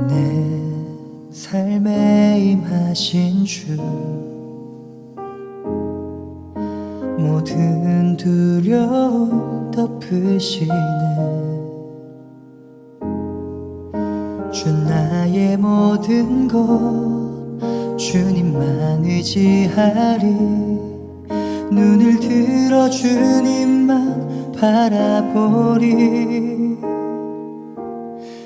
내 삶에 임하신 주 모든 두려움 덮으시네. 주 나의 모든 것 주님만 의지하리. 눈을 들어 주님만 바라보리.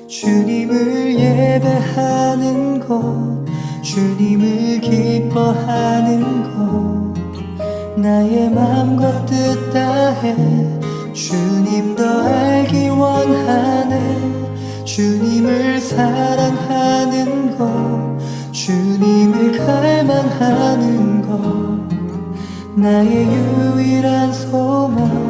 주님을 예배하는 것 주님을 기뻐하는 것 나의 맘과 뜻 다해 주님 더 알기 원하네. 주님을 사랑하는 것 주님을 갈망하는 것 나의 유일한 소망이라.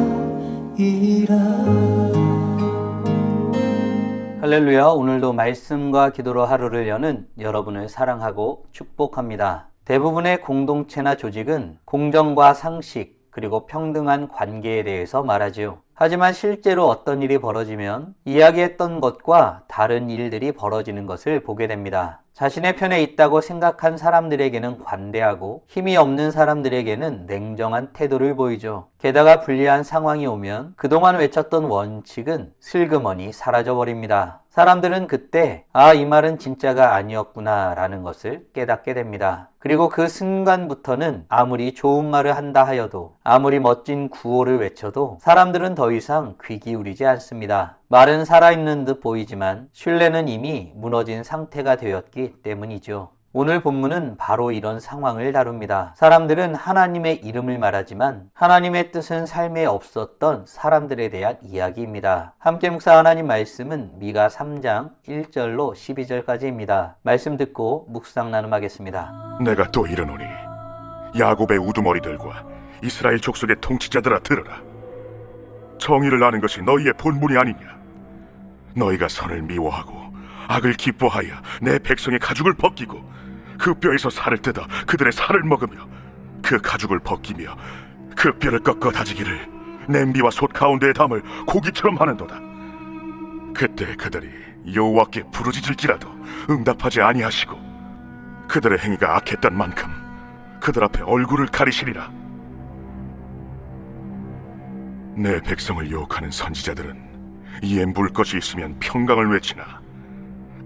할렐루야. 오늘도 말씀과 기도로 하루를 여는 여러분을 사랑하고 축복합니다. 대부분의 공동체나 조직은 공정과 상식 그리고 평등한 관계에 대해서 말하지요. 하지만 실제로 어떤 일이 벌어지면 이야기했던 것과 다른 일들이 벌어지는 것을 보게 됩니다. 자신의 편에 있다고 생각한 사람들에게는 관대하고 힘이 없는 사람들에게는 냉정한 태도를 보이죠. 게다가 불리한 상황이 오면 그동안 외쳤던 원칙은 슬그머니 사라져버립니다. 사람들은 그때 이 말은 진짜가 아니었구나 라는 것을 깨닫게 됩니다. 그리고 그 순간부터는 아무리 좋은 말을 한다 하여도 아무리 멋진 구호를 외쳐도 사람들은 더 이상 귀 기울이지 않습니다. 말은 살아있는 듯 보이지만 신뢰는 이미 무너진 상태가 되었기 때문이죠. 오늘 본문은 바로 이런 상황을 다룹니다. 사람들은 하나님의 이름을 말하지만 하나님의 뜻은 삶에 없었던 사람들에 대한 이야기입니다. 함께 묵상 하나님 말씀은 미가 3장 1절로 12절까지입니다. 말씀 듣고 묵상 나눔하겠습니다. 내가 또 이르노니 야곱의 우두머리들과 이스라엘 족속의 통치자들아 들으라. 정의를 아는 것이 너희의 본분이 아니냐. 너희가 선을 미워하고 악을 기뻐하여 내 백성의 가죽을 벗기고 그 뼈에서 살을 뜯어 그들의 살을 먹으며 그 가죽을 벗기며 그 뼈를 꺾어 다지기를 냄비와 솥 가운데에 담을 고기처럼 하는도다. 그때 그들이 여호와께 부르짖을지라도 응답하지 아니하시고 그들의 행위가 악했던 만큼 그들 앞에 얼굴을 가리시리라. 내 백성을 유혹하는 선지자들은 이에 물 것이 있으면 평강을 외치나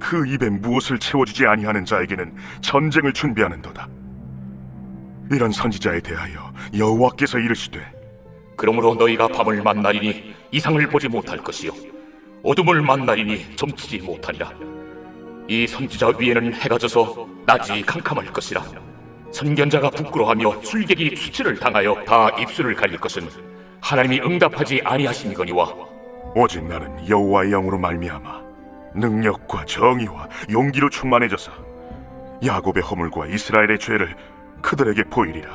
그 입에 무엇을 채워주지 아니하는 자에게는 전쟁을 준비하는도다. 이런 선지자에 대하여 여호와께서 이르시되 그러므로 너희가 밤을 만나리니 이상을 보지 못할 것이요 어둠을 만나리니 점치지 못하리라. 이 선지자 위에는 해가 져서 낮이 캄캄할 것이라. 선견자가 부끄러워하며 술객이 수치를 당하여 다 입술을 가릴 것은 하나님이 응답하지 아니하심이거니와 오직 나는 여호와의 영으로 말미암아 능력과 정의와 용기로 충만해져서 야곱의 허물과 이스라엘의 죄를 그들에게 보이리라.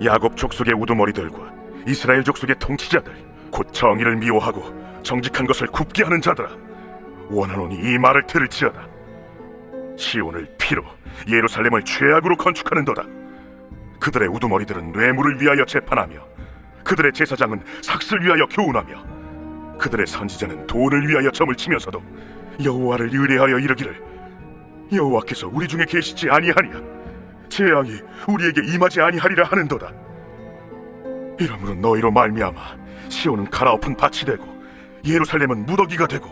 야곱 족속의 우두머리들과 이스라엘 족속의 통치자들 곧 정의를 미워하고 정직한 것을 굽게 하는 자들아 원하노니 이 말을 들을지어다. 시온을 피로 예루살렘을 죄악으로 건축하는도다. 그들의 우두머리들은 뇌물을 위하여 재판하며 그들의 제사장은 삭슬 위하여 교훈하며 그들의 선지자는 돈을 위하여 점을 치면서도 여호와를 의뢰하여 이르기를 여호와께서 우리 중에 계시지 아니하니야. 재앙이 우리에게 임하지 아니하리라 하는도다. 이러므로 너희로 말미암아 시온은 갈아엎은 밭이 되고 예루살렘은 무더기가 되고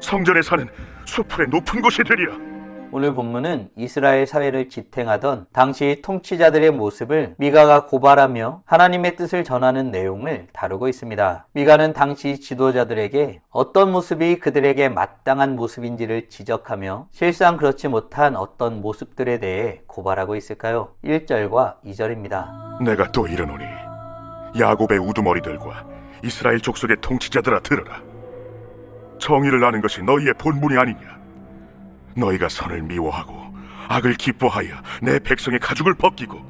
성전의 산은 수풀의 높은 곳이 되리라. 오늘 본문은 이스라엘 사회를 지탱하던 당시 통치자들의 모습을 미가가 고발하며 하나님의 뜻을 전하는 내용을 다루고 있습니다. 미가는 당시 지도자들에게 어떤 모습이 그들에게 마땅한 모습인지를 지적하며 실상 그렇지 못한 어떤 모습들에 대해 고발하고 있을까요? 1절과 2절입니다. 내가 또 이르노니 야곱의 우두머리들과 이스라엘 족속의 통치자들아 들으라. 정의를 아는 것이 너희의 본분이 아니냐. 너희가 선을 미워하고 악을 기뻐하여 내 백성의 가죽을 벗기고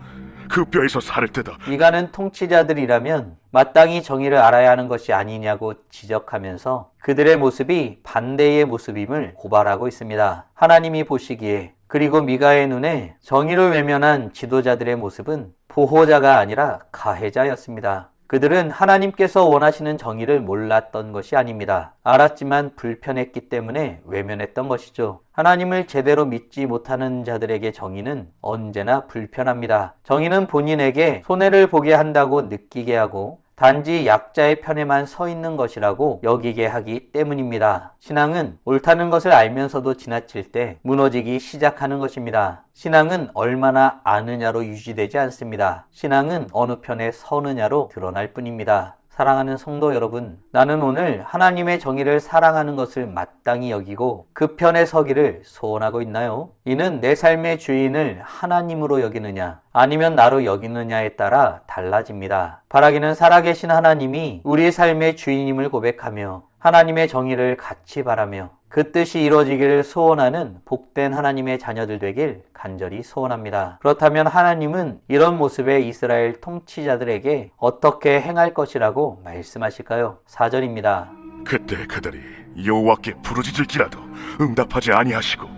그 뼈에서 살을 뜯어. 미가는 통치자들이라면 마땅히 정의를 알아야 하는 것이 아니냐고 지적하면서 그들의 모습이 반대의 모습임을 고발하고 있습니다. 하나님이 보시기에 그리고 미가의 눈에 정의를 외면한 지도자들의 모습은 보호자가 아니라 가해자였습니다. 그들은 하나님께서 원하시는 정의를 몰랐던 것이 아닙니다. 알았지만 불편했기 때문에 외면했던 것이죠. 하나님을 제대로 믿지 못하는 자들에게 정의는 언제나 불편합니다. 정의는 본인에게 손해를 보게 한다고 느끼게 하고 단지 약자의 편에만 서 있는 것이라고 여기게 하기 때문입니다. 신앙은 옳다는 것을 알면서도 지나칠 때 무너지기 시작하는 것입니다. 신앙은 얼마나 아느냐로 유지되지 않습니다. 신앙은 어느 편에 서느냐로 드러날 뿐입니다. 사랑하는 성도 여러분, 나는 오늘 하나님의 정의를 사랑하는 것을 마땅히 여기고 그 편에 서기를 소원하고 있나요? 이는 내 삶의 주인을 하나님으로 여기느냐 아니면 나로 여기느냐에 따라 달라집니다. 바라기는 살아계신 하나님이 우리 삶의 주인임을 고백하며 하나님의 정의를 같이 바라며 그 뜻이 이루어지기를 소원하는 복된 하나님의 자녀들 되길 간절히 소원합니다. 그렇다면 하나님은 이런 모습의 이스라엘 통치자들에게 어떻게 행할 것이라고 말씀하실까요? 4절입니다. 그때 그들이 여호와께 부르짖을지라도 응답하지 아니하시고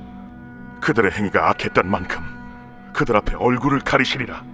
그들의 행위가 악했던 만큼 그들 앞에 얼굴을 가리시리라.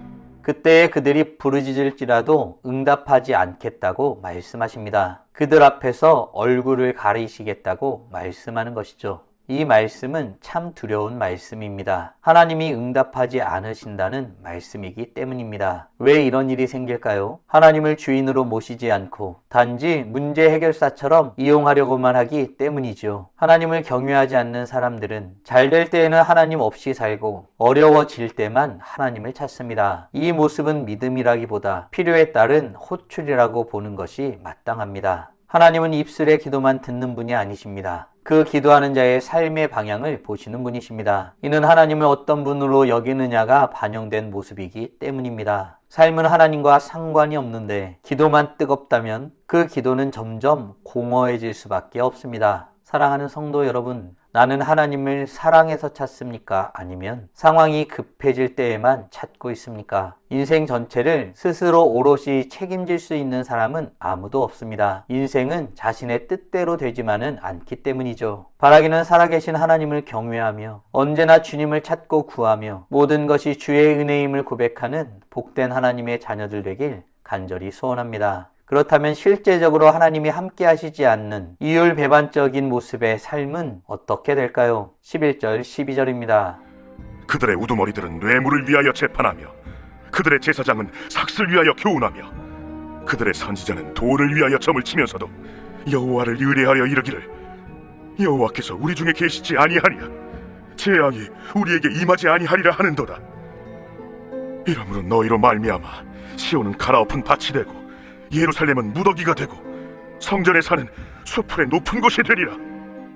그때에 그들이 부르짖을지라도 응답하지 않겠다고 말씀하십니다. 그들 앞에서 얼굴을 가리시겠다고 말씀하는 것이죠. 이 말씀은 참 두려운 말씀입니다. 하나님이 응답하지 않으신다는 말씀이기 때문입니다. 왜 이런 일이 생길까요? 하나님을 주인으로 모시지 않고 단지 문제 해결사처럼 이용하려고만 하기 때문이죠. 하나님을 경외하지 않는 사람들은 잘 될 때에는 하나님 없이 살고 어려워질 때만 하나님을 찾습니다. 이 모습은 믿음이라기보다 필요에 따른 호출이라고 보는 것이 마땅합니다. 하나님은 입술의 기도만 듣는 분이 아니십니다. 그 기도하는 자의 삶의 방향을 보시는 분이십니다. 이는 하나님을 어떤 분으로 여기느냐가 반영된 모습이기 때문입니다. 삶은 하나님과 상관이 없는데 기도만 뜨겁다면 그 기도는 점점 공허해질 수밖에 없습니다. 사랑하는 성도 여러분, 나는 하나님을 사랑해서 찾습니까? 아니면 상황이 급해질 때에만 찾고 있습니까? 인생 전체를 스스로 오롯이 책임질 수 있는 사람은 아무도 없습니다. 인생은 자신의 뜻대로 되지만은 않기 때문이죠. 바라기는 살아계신 하나님을 경외하며 언제나 주님을 찾고 구하며 모든 것이 주의 은혜임을 고백하는 복된 하나님의 자녀들 되길 간절히 소원합니다. 그렇다면 실제적으로 하나님이 함께 하시지 않는 이율배반적인 모습의 삶은 어떻게 될까요? 11절, 12절입니다. 그들의 우두머리들은 뇌물을 위하여 재판하며 그들의 제사장은 삭슬 위하여 교훈하며 그들의 선지자는 돈을 위하여 점을 치면서도 여호와를 의뢰하여 이르기를 여호와께서 우리 중에 계시지 아니하니라 재앙이 우리에게 임하지 아니하리라 하는도다. 이러므로 너희로 말미암아 시온은 갈아엎은 밭이 되고 예루살렘은 무더기가 되고 성전의 산은 수풀의 높은 곳이 되리라.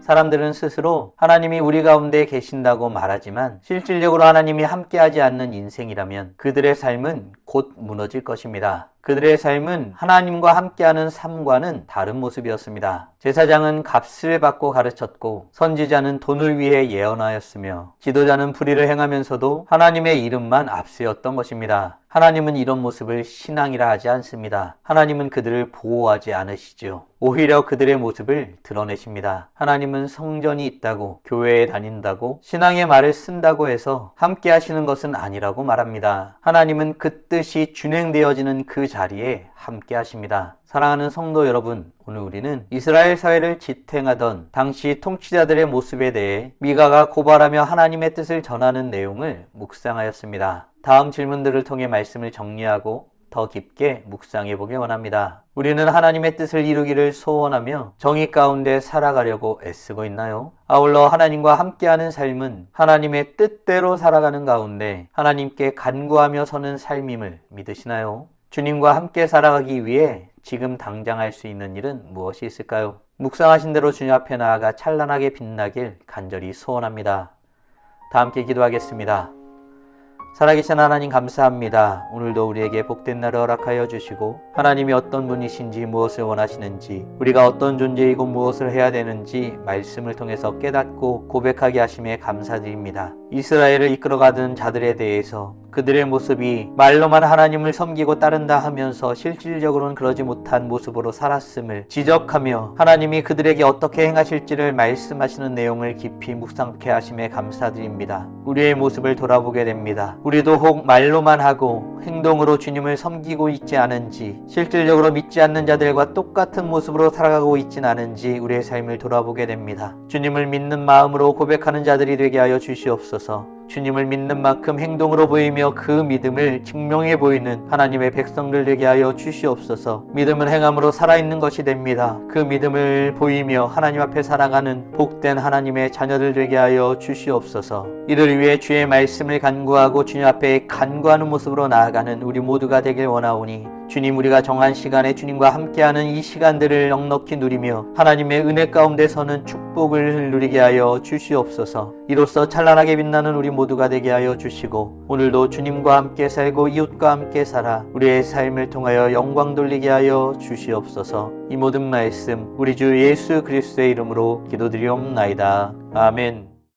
사람들은 스스로 하나님이 우리 가운데 계신다고 말하지만 실질적으로 하나님이 함께하지 않는 인생이라면 그들의 삶은 곧 무너질 것입니다. 그들의 삶은 하나님과 함께하는 삶과는 다른 모습이었습니다. 제사장은 값을 받고 가르쳤고 선지자는 돈을 위해 예언하였으며 지도자는 불의를 행하면서도 하나님의 이름만 앞세웠던 것입니다. 하나님은 이런 모습을 신앙이라 하지 않습니다. 하나님은 그들을 보호하지 않으시죠. 오히려 그들의 모습을 드러내십니다. 하나님은 성전이 있다고, 교회에 다닌다고, 신앙의 말을 쓴다고 해서 함께 하시는 것은 아니라고 말합니다. 하나님은 그 뜻이 준행되어지는 그 자리에 함께 하십니다. 사랑하는 성도 여러분, 오늘 우리는 이스라엘 사회를 지탱하던 당시 통치자들의 모습에 대해 미가가 고발하며 하나님의 뜻을 전하는 내용을 묵상하였습니다. 다음 질문들을 통해 말씀을 정리하고 더 깊게 묵상해 보기 원합니다. 우리는 하나님의 뜻을 이루기를 소원하며 정의 가운데 살아가려고 애쓰고 있나요? 아울러 하나님과 함께하는 삶은 하나님의 뜻대로 살아가는 가운데 하나님께 간구하며 서는 삶임을 믿으시나요? 주님과 함께 살아가기 위해 지금 당장 할 수 있는 일은 무엇이 있을까요? 묵상하신 대로 주님 앞에 나아가 찬란하게 빛나길 간절히 소원합니다. 다 함께 기도하겠습니다. 살아계신 하나님 감사합니다. 오늘도 우리에게 복된 날을 허락하여 주시고 하나님이 어떤 분이신지 무엇을 원하시는지 우리가 어떤 존재이고 무엇을 해야 되는지 말씀을 통해서 깨닫고 고백하게 하심에 감사드립니다. 이스라엘을 이끌어가던 자들에 대해서 그들의 모습이 말로만 하나님을 섬기고 따른다 하면서 실질적으로는 그러지 못한 모습으로 살았음을 지적하며 하나님이 그들에게 어떻게 행하실지를 말씀하시는 내용을 깊이 묵상케 하심에 감사드립니다. 우리의 모습을 돌아보게 됩니다. 우리도 혹 말로만 하고 행동으로 주님을 섬기고 있지 않은지, 실질적으로 믿지 않는 자들과 똑같은 모습으로 살아가고 있진 않은지 우리의 삶을 돌아보게 됩니다. 주님을 믿는 마음으로 고백하는 자들이 되게 하여 주시옵소서. 주님을 믿는 만큼 행동으로 보이며 그 믿음을 증명해 보이는 하나님의 백성들 되게 하여 주시옵소서. 믿음은 행함으로 살아있는 것이 됩니다. 그 믿음을 보이며 하나님 앞에 살아가는 복된 하나님의 자녀들 되게 하여 주시옵소서. 이를 위해 주의 말씀을 간구하고 주님 앞에 간구하는 모습으로 나아가는 우리 모두가 되길 원하오니 주님, 우리가 정한 시간에 주님과 함께하는 이 시간들을 넉넉히 누리며 하나님의 은혜 가운데 서는 축복을 누리게 하여 주시옵소서. 이로써 찬란하게 빛나는 우리 모두가 되게 하여 주시고 오늘도 주님과 함께 살고 이웃과 함께 살아 우리의 삶을 통하여 영광 돌리게 하여 주시옵소서. 이 모든 말씀 우리 주 예수 그리스도의 이름으로 기도드리옵나이다. 아멘.